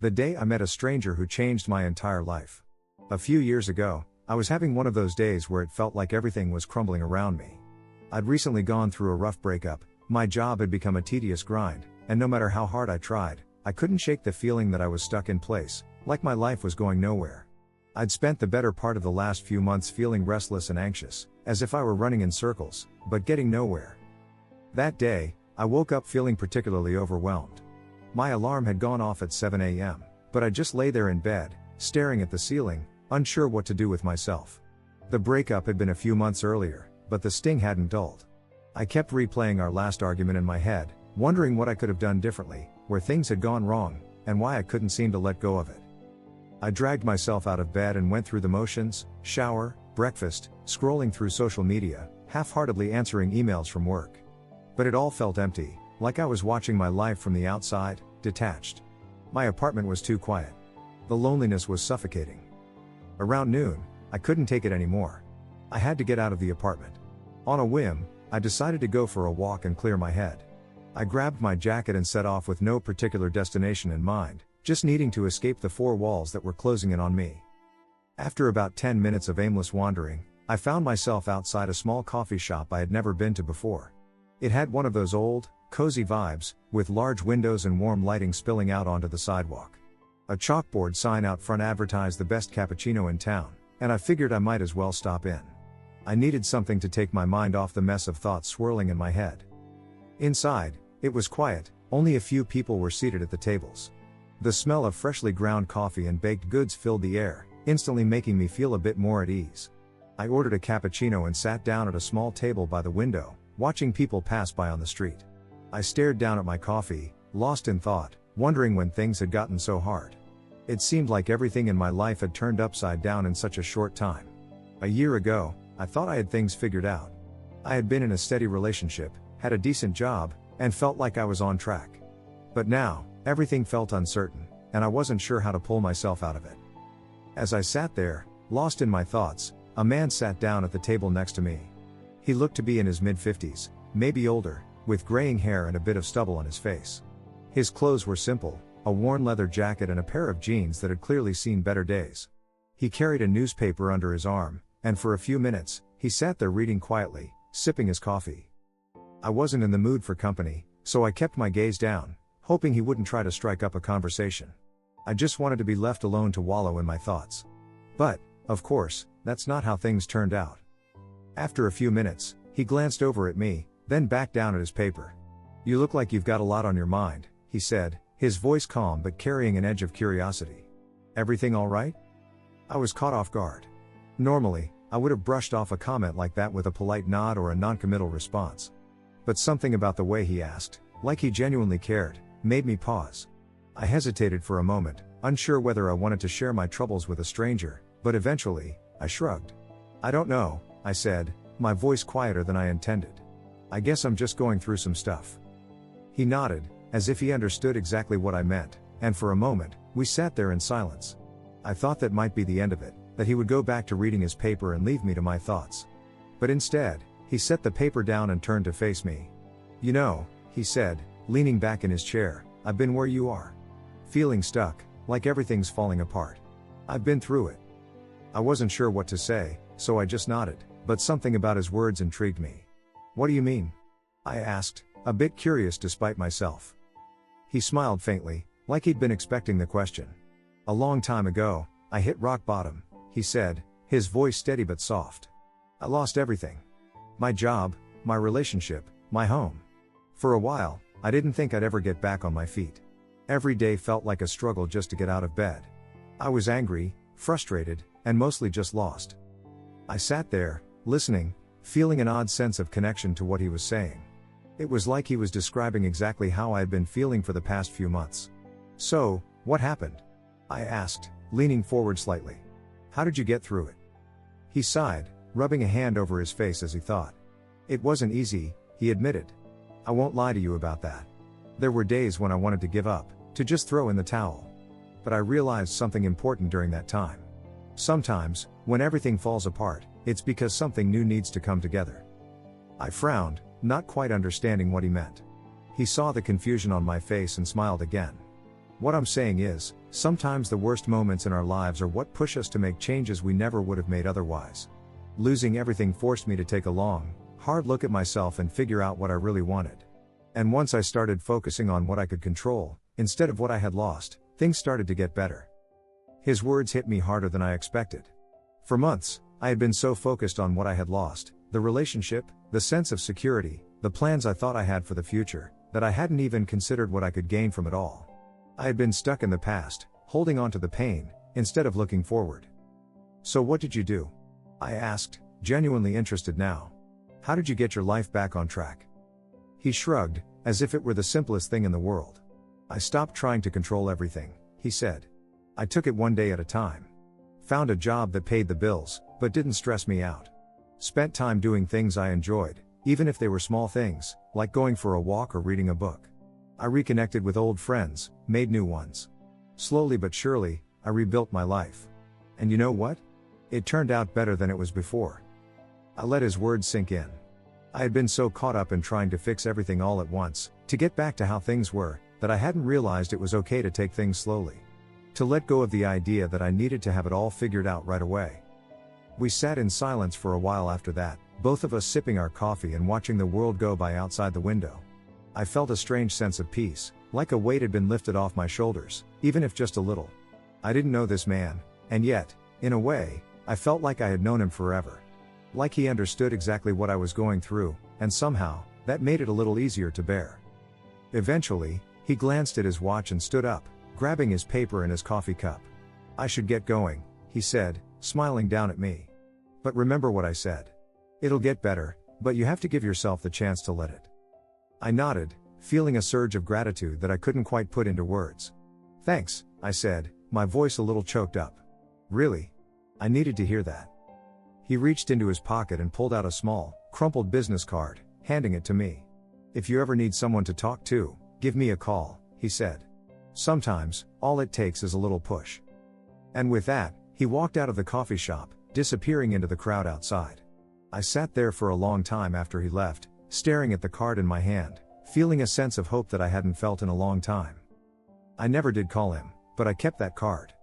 The day I met a stranger who changed my entire life. A few years ago, I was having one of those days where it felt like everything was crumbling around me. I'd recently gone through a rough breakup, my job had become a tedious grind, and no matter how hard I tried, I couldn't shake the feeling that I was stuck in place, like my life was going nowhere. I'd spent the better part of the last few months feeling restless and anxious, as if I were running in circles, but getting nowhere. That day, I woke up feeling particularly overwhelmed. My alarm had gone off at 7 a.m., but I just lay there in bed, staring at the ceiling, unsure what to do with myself. The breakup had been a few months earlier, but the sting hadn't dulled. I kept replaying our last argument in my head, wondering what I could have done differently, where things had gone wrong, and why I couldn't seem to let go of it. I dragged myself out of bed and went through the motions: shower, breakfast, scrolling through social media, half-heartedly answering emails from work. But it all felt empty, like I was watching my life from the outside, detached. My apartment was too quiet. The loneliness was suffocating. Around noon, I couldn't take it anymore. I had to get out of the apartment. On a whim, I decided to go for a walk and clear my head. I grabbed my jacket and set off with no particular destination in mind, just needing to escape the four walls that were closing in on me. After about 10 minutes of aimless wandering, I found myself outside a small coffee shop I had never been to before. It had one of those old, cozy vibes, with large windows and warm lighting spilling out onto the sidewalk. A chalkboard sign out front advertised the best cappuccino in town, and I figured I might as well stop in. I needed something to take my mind off the mess of thoughts swirling in my head. Inside, it was quiet, only a few people were seated at the tables. The smell of freshly ground coffee and baked goods filled the air, instantly making me feel a bit more at ease. I ordered a cappuccino and sat down at a small table by the window, watching people pass by on the street. I stared down at my coffee, lost in thought, wondering when things had gotten so hard. It seemed like everything in my life had turned upside down in such a short time. A year ago, I thought I had things figured out. I had been in a steady relationship, had a decent job, and felt like I was on track. But now, everything felt uncertain, and I wasn't sure how to pull myself out of it. As I sat there, lost in my thoughts, a man sat down at the table next to me. He looked to be in his mid-50s, maybe older, with graying hair and a bit of stubble on his face. His clothes were simple, a worn leather jacket and a pair of jeans that had clearly seen better days. He carried a newspaper under his arm, and for a few minutes, he sat there reading quietly, sipping his coffee. I wasn't in the mood for company, so I kept my gaze down, hoping he wouldn't try to strike up a conversation. I just wanted to be left alone to wallow in my thoughts. But, of course, that's not how things turned out. After a few minutes, he glanced over at me, then back down at his paper. "You look like you've got a lot on your mind," he said, his voice calm but carrying an edge of curiosity. "Everything all right?" I was caught off guard. Normally, I would have brushed off a comment like that with a polite nod or a noncommittal response. But something about the way he asked, like he genuinely cared, made me pause. I hesitated for a moment, unsure whether I wanted to share my troubles with a stranger, but eventually, I shrugged. "I don't know," I said, my voice quieter than I intended. "I guess I'm just going through some stuff." He nodded, as if he understood exactly what I meant, and for a moment, we sat there in silence. I thought that might be the end of it, that he would go back to reading his paper and leave me to my thoughts. But instead, he set the paper down and turned to face me. "You know," he said, leaning back in his chair, "I've been where you are. Feeling stuck, like everything's falling apart. I've been through it." I wasn't sure what to say, so I just nodded, but something about his words intrigued me. "What do you mean?" I asked, a bit curious despite myself. He smiled faintly, like he'd been expecting the question. "A long time ago, I hit rock bottom," he said, his voice steady but soft. "I lost everything. My job, my relationship, my home. For a while, I didn't think I'd ever get back on my feet. Every day felt like a struggle just to get out of bed. I was angry, frustrated, and mostly just lost." I sat there, listening, feeling an odd sense of connection to what he was saying. It was like he was describing exactly how I had been feeling for the past few months. "So, what happened?" I asked, leaning forward slightly. "How did you get through it?" He sighed, rubbing a hand over his face as he thought. "It wasn't easy," he admitted. "I won't lie to you about that. There were days when I wanted to give up, to just throw in the towel. But I realized something important during that time. Sometimes, when everything falls apart, it's because something new needs to come together." I frowned, not quite understanding what he meant. He saw the confusion on my face and smiled again. What I'm saying is, sometimes the worst moments in our lives are what push us to make changes we never would have made otherwise. Losing everything forced me to take a long, hard look at myself and figure out what I really wanted. And once I started focusing on what I could control, instead of what I had lost, things started to get better. His words hit me harder than I expected. For months, I had been so focused on what I had lost, the relationship, the sense of security, the plans I thought I had for the future, that I hadn't even considered what I could gain from it all. I had been stuck in the past, holding on to the pain, instead of looking forward. "So what did you do?" I asked, genuinely interested now. "How did you get your life back on track?" He shrugged, as if it were the simplest thing in the world. "I stopped trying to control everything," he said. "I took it one day at a time. Found a job that paid the bills, but didn't stress me out. Spent time doing things I enjoyed, even if they were small things, like going for a walk or reading a book. I reconnected with old friends, made new ones. Slowly but surely, I rebuilt my life. And you know what? It turned out better than it was before." I let his words sink in. I had been so caught up in trying to fix everything all at once, to get back to how things were, that I hadn't realized it was okay to take things slowly. To let go of the idea that I needed to have it all figured out right away. We sat in silence for a while after that, both of us sipping our coffee and watching the world go by outside the window. I felt a strange sense of peace, like a weight had been lifted off my shoulders, even if just a little. I didn't know this man, and yet, in a way, I felt like I had known him forever. Like he understood exactly what I was going through, and somehow, that made it a little easier to bear. Eventually, he glanced at his watch and stood up, grabbing his paper and his coffee cup. "I should get going," he said, smiling down at me. "But remember what I said. It'll get better, but you have to give yourself the chance to let it." I nodded, feeling a surge of gratitude that I couldn't quite put into words. "Thanks," I said, my voice a little choked up. "Really? I needed to hear that." He reached into his pocket and pulled out a small, crumpled business card, handing it to me. "If you ever need someone to talk to, give me a call," he said. "Sometimes, all it takes is a little push." And with that, he walked out of the coffee shop, disappearing into the crowd outside. I sat there for a long time after he left, staring at the card in my hand, feeling a sense of hope that I hadn't felt in a long time. I never did call him, but I kept that card.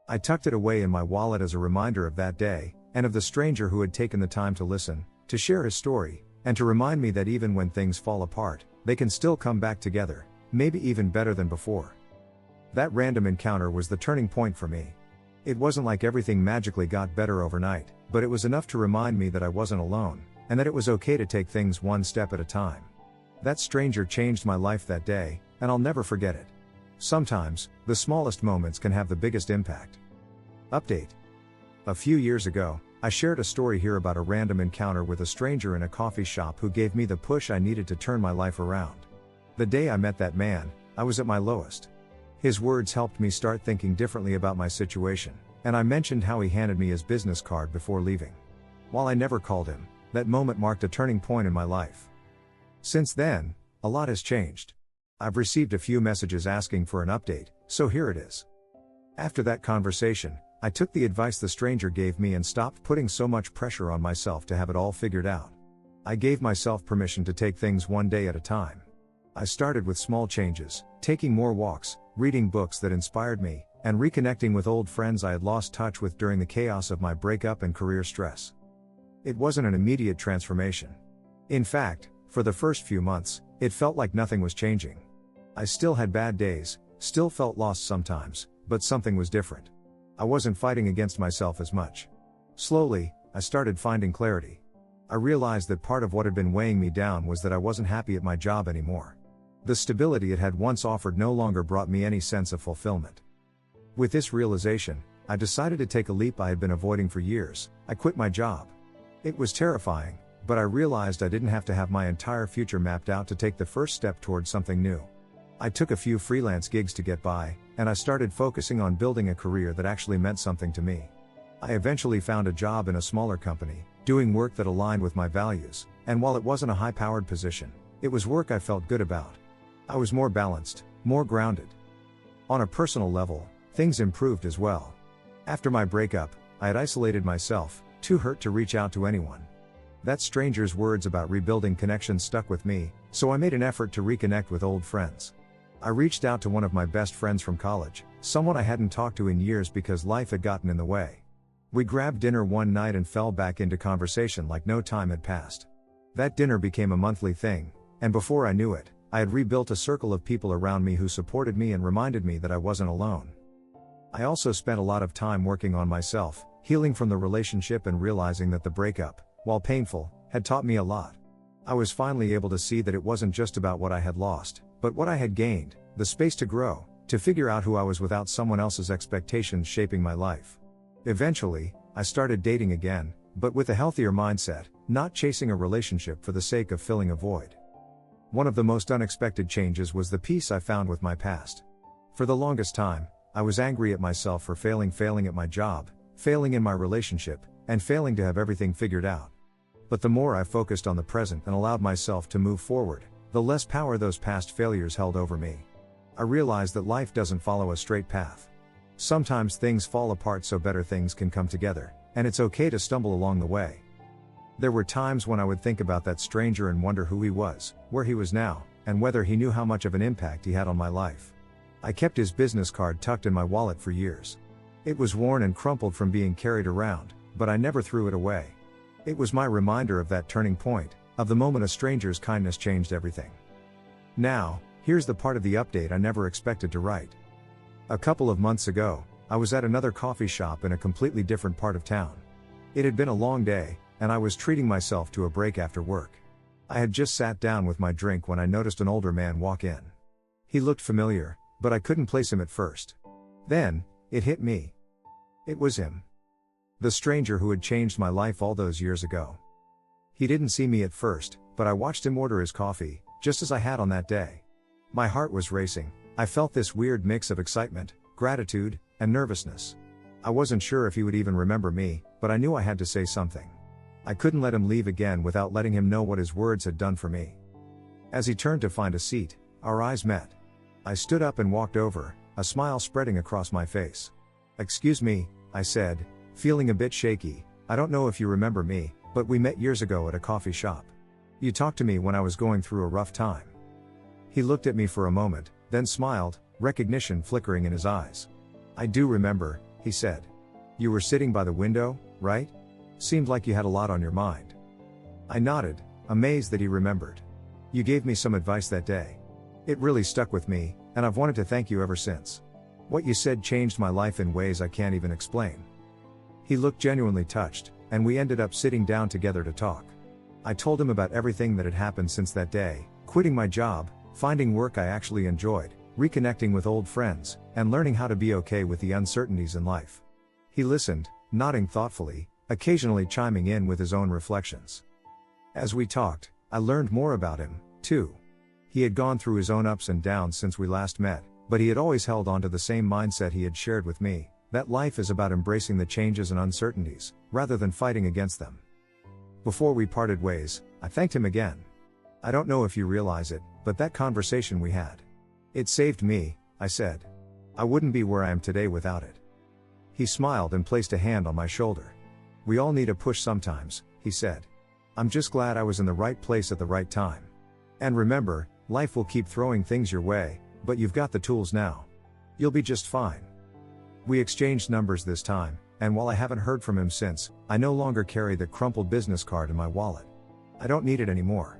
I tucked it away in my wallet as a reminder of that day, and of the stranger who had taken the time to listen, to share his story, and to remind me that even when things fall apart, they can still come back together, maybe even better than before. That random encounter was the turning point for me. It wasn't like everything magically got better overnight, but it was enough to remind me that I wasn't alone, and that it was okay to take things one step at a time. That stranger changed my life that day, and I'll never forget it. Sometimes, the smallest moments can have the biggest impact. Update. A few years ago, I shared a story here about a random encounter with a stranger in a coffee shop who gave me the push I needed to turn my life around. The day I met that man, I was at my lowest. His words helped me start thinking differently about my situation, and I mentioned how he handed me his business card before leaving. While I never called him, that moment marked a turning point in my life. Since then, a lot has changed. I've received a few messages asking for an update, so here it is. After that conversation, I took the advice the stranger gave me and stopped putting so much pressure on myself to have it all figured out. I gave myself permission to take things one day at a time. I started with small changes, taking more walks, reading books that inspired me, and reconnecting with old friends I had lost touch with during the chaos of my breakup and career stress. It wasn't an immediate transformation. In fact, for the first few months, it felt like nothing was changing. I still had bad days, still felt lost sometimes, but something was different. I wasn't fighting against myself as much. Slowly, I started finding clarity. I realized that part of what had been weighing me down was that I wasn't happy at my job anymore. The stability it had once offered no longer brought me any sense of fulfillment. With this realization, I decided to take a leap I had been avoiding for years. I quit my job. It was terrifying, but I realized I didn't have to have my entire future mapped out to take the first step towards something new. I took a few freelance gigs to get by, and I started focusing on building a career that actually meant something to me. I eventually found a job in a smaller company, doing work that aligned with my values, and while it wasn't a high-powered position, it was work I felt good about. I was more balanced, more grounded. On a personal level, things improved as well. After my breakup, I had isolated myself, too hurt to reach out to anyone. That stranger's words about rebuilding connections stuck with me, so I made an effort to reconnect with old friends. I reached out to one of my best friends from college, someone I hadn't talked to in years because life had gotten in the way. We grabbed dinner one night and fell back into conversation like no time had passed. That dinner became a monthly thing, and before I knew it, I had rebuilt a circle of people around me who supported me and reminded me that I wasn't alone. I also spent a lot of time working on myself, healing from the relationship and realizing that the breakup, while painful, had taught me a lot. I was finally able to see that it wasn't just about what I had lost, but what I had gained, the space to grow, to figure out who I was without someone else's expectations shaping my life. Eventually, I started dating again, but with a healthier mindset, not chasing a relationship for the sake of filling a void. One of the most unexpected changes was the peace I found with my past. For the longest time, I was angry at myself for failing at my job, failing in my relationship, and failing to have everything figured out. But the more I focused on the present and allowed myself to move forward, the less power those past failures held over me. I realized that life doesn't follow a straight path. Sometimes things fall apart so better things can come together, and it's okay to stumble along the way. There were times when I would think about that stranger and wonder who he was, where he was now, and whether he knew how much of an impact he had on my life. I kept his business card tucked in my wallet for years. It was worn and crumpled from being carried around, but I never threw it away. It was my reminder of that turning point, of the moment a stranger's kindness changed everything. Now, here's the part of the update I never expected to write. A couple of months ago, I was at another coffee shop in a completely different part of town. It had been a long day, and I was treating myself to a break after work. I had just sat down with my drink when I noticed an older man walk in. He looked familiar, but I couldn't place him at first. Then, it hit me. It was him. The stranger who had changed my life all those years ago. He didn't see me at first, but I watched him order his coffee, just as I had on that day. My heart was racing. I felt this weird mix of excitement, gratitude, and nervousness. I wasn't sure if he would even remember me, but I knew I had to say something. I couldn't let him leave again without letting him know what his words had done for me. As he turned to find a seat, our eyes met. I stood up and walked over, a smile spreading across my face. "Excuse me," I said, feeling a bit shaky. "I don't know if you remember me, but we met years ago at a coffee shop. You talked to me when I was going through a rough time." He looked at me for a moment, then smiled, recognition flickering in his eyes. "I do remember," he said. "You were sitting by the window, right? Seemed like you had a lot on your mind." I nodded, amazed that he remembered. "You gave me some advice that day. It really stuck with me, and I've wanted to thank you ever since. What you said changed my life in ways I can't even explain." He looked genuinely touched, and we ended up sitting down together to talk. I told him about everything that had happened since that day, quitting my job, finding work I actually enjoyed, reconnecting with old friends, and learning how to be okay with the uncertainties in life. He listened, nodding thoughtfully, occasionally chiming in with his own reflections. As we talked, I learned more about him, too. He had gone through his own ups and downs since we last met, but he had always held on to the same mindset he had shared with me, that life is about embracing the changes and uncertainties, rather than fighting against them. Before we parted ways, I thanked him again. "I don't know if you realize it, but that conversation we had. It saved me," I said. "I wouldn't be where I am today without it." He smiled and placed a hand on my shoulder. "We all need a push sometimes," he said. "I'm just glad I was in the right place at the right time. And remember, life will keep throwing things your way, but you've got the tools now. You'll be just fine." We exchanged numbers this time, and while I haven't heard from him since, I no longer carry the crumpled business card in my wallet. I don't need it anymore.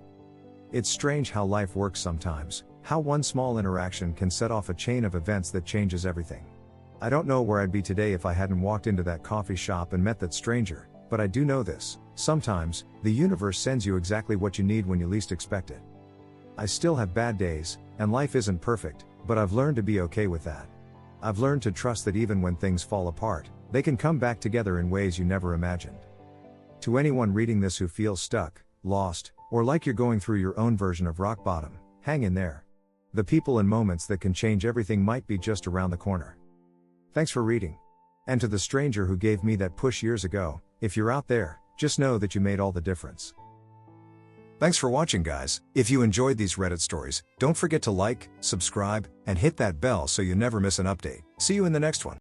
It's strange how life works sometimes, how one small interaction can set off a chain of events that changes everything. I don't know where I'd be today if I hadn't walked into that coffee shop and met that stranger, but I do know this: sometimes, the universe sends you exactly what you need when you least expect it. I still have bad days, and life isn't perfect, but I've learned to be okay with that. I've learned to trust that even when things fall apart, they can come back together in ways you never imagined. To anyone reading this who feels stuck, lost, or like you're going through your own version of rock bottom, hang in there. The people and moments that can change everything might be just around the corner. Thanks for reading. And to the stranger who gave me that push years ago, if you're out there, just know that you made all the difference. Thanks for watching, guys. If you enjoyed these Reddit stories, don't forget to like, subscribe, and hit that bell so you never miss an update. See you in the next one.